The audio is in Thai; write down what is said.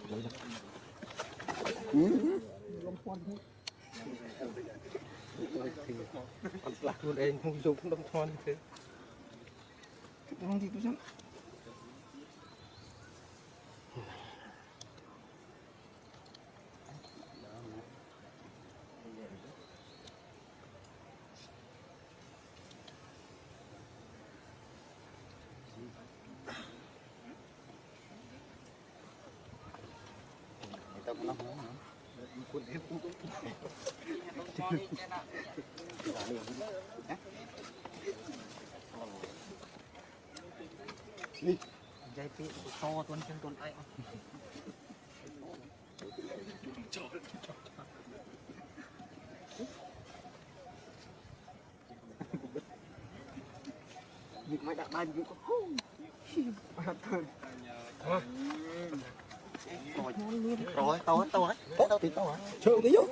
หลักตัวเองคงยุบต้องทอนคือลองที่กูซ้ำคุณเอ็มนี่ใจปีโตตัวนี้ตัวไอ้หยิบไม้ดักได้หยิบก็ฮู้มาเถินrồi to tí to hả? Chưa tí vô.